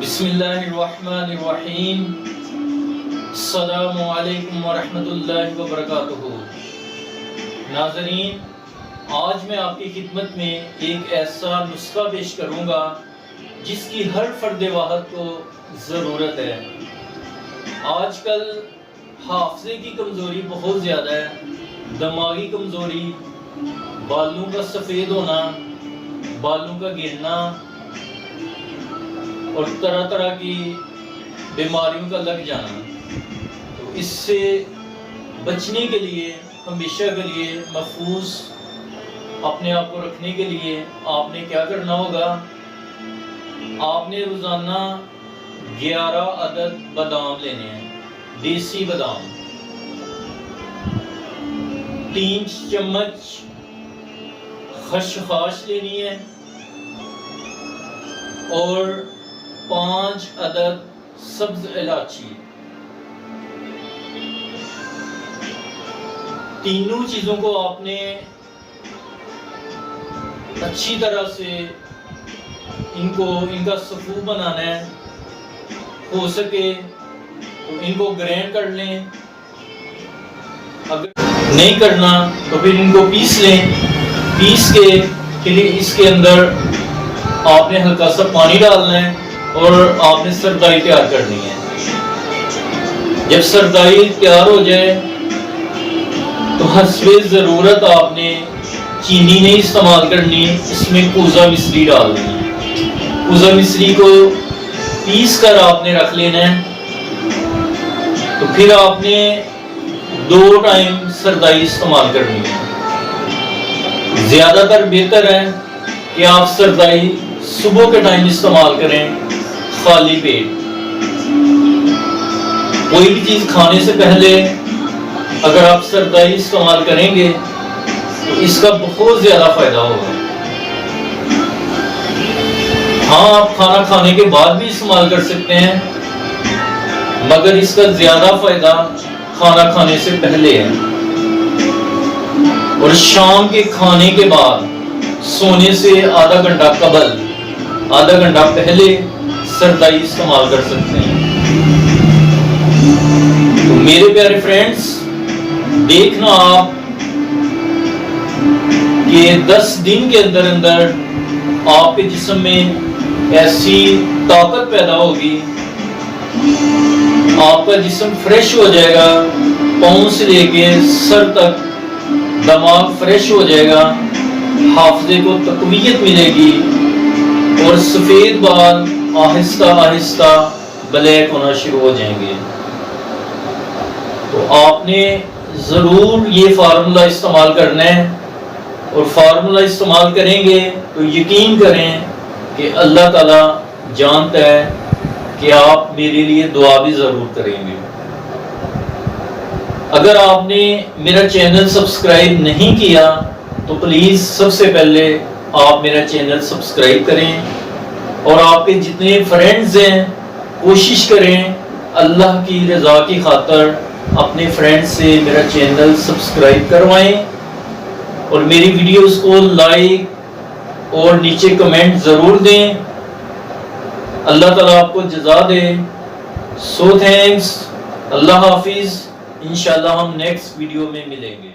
بسم اللہ الرحمن الرحیم۔ السلام علیکم ورحمۃ اللہ وبرکاتہ۔ ناظرین، آج میں آپ کی خدمت میں ایک ایسا نسخہ پیش کروں گا جس کی ہر فرد واحد کو ضرورت ہے۔ آج کل حافظے کی کمزوری بہت زیادہ ہے، دماغی کمزوری، بالوں کا سفید ہونا، بالوں کا گرنا اور طرح طرح کی بیماریوں کا لگ جانا۔ تو اس سے بچنے کے لیے، ہمیشہ کے لیے محفوظ اپنے آپ کو رکھنے کے لیے آپ نے کیا کرنا ہوگا؟ آپ نے روزانہ 11 عدد بادام لینے ہیں، دیسی بادام، 3 چمچ خشخاش لینی ہے اور 5 عدد سبز الائچی۔ تینوں چیزوں کو آپ نے اچھی طرح سے ان کا صفو بنانا ہے۔ ہو سکے تو ان کو گرینڈ کر لیں، اگر نہیں کرنا تو پھر ان کو پیس لیں۔ پیس کے پھر اس کے اندر آپ نے ہلکا سا پانی ڈالنا ہے اور آپ نے سردائی تیار کرنی ہے۔ جب سردائی تیار ہو جائے تو حسب ضرورت آپ نے چینی نہیں استعمال کرنی، اس میں کوزہ مصری ڈال دیں۔ کوزہ مصری کو پیس کر آپ نے رکھ لینا ہے۔ تو پھر آپ نے 2 ٹائم سردائی استعمال کرنی ہے۔ زیادہ تر بہتر ہے کہ آپ سردائی صبح کے ٹائم استعمال کریں، خالی پیٹ۔ کوئی بھی چیز کھانے سے پہلے اگر آپ سردائی استعمال کریں گے تو اس کا بہت زیادہ فائدہ ہوگا۔ ہاں، آپ کھانا کھانے کے بعد بھی استعمال کر سکتے ہیں، مگر اس کا زیادہ فائدہ کھانا کھانے سے پہلے ہے، اور شام کے کھانے کے بعد سونے سے آدھا گھنٹہ قبل، آدھا گھنٹہ پہلے سردائی استعمال کر سکتے ہیں۔ تو میرے پیارے فرینڈز، دیکھنا آپ کہ 10 دن کے اندر اندر آپ کے جسم میں ایسی طاقت پیدا ہوگی، آپ کا جسم فریش ہو جائے گا، پاؤں سے لے کے سر تک دماغ فریش ہو جائے گا، حافظے کو تقویت ملے گی اور سفید بال آہستہ آہستہ بلیک ہونا شروع ہو جائیں گے۔ تو آپ نے ضرور یہ فارمولہ استعمال کرنا ہے، اور فارمولہ استعمال کریں گے تو یقین کریں کہ اللہ تعالیٰ جانتا ہے کہ آپ میرے لیے دعا بھی ضرور کریں گے۔ اگر آپ نے میرا چینل سبسکرائب نہیں کیا تو پلیز سب سے پہلے آپ میرا چینل سبسکرائب کریں، اور آپ کے جتنے فرینڈز ہیں کوشش کریں اللہ کی رضا کی خاطر اپنے فرینڈ سے میرا چینل سبسکرائب کروائیں، اور میری ویڈیوز کو لائک اور نیچے کمنٹ ضرور دیں۔ اللہ تعالیٰ آپ کو جزا دے۔ سو تھینکس، اللہ حافظ۔ انشاءاللہ ہم نیکسٹ ویڈیو میں ملیں گے۔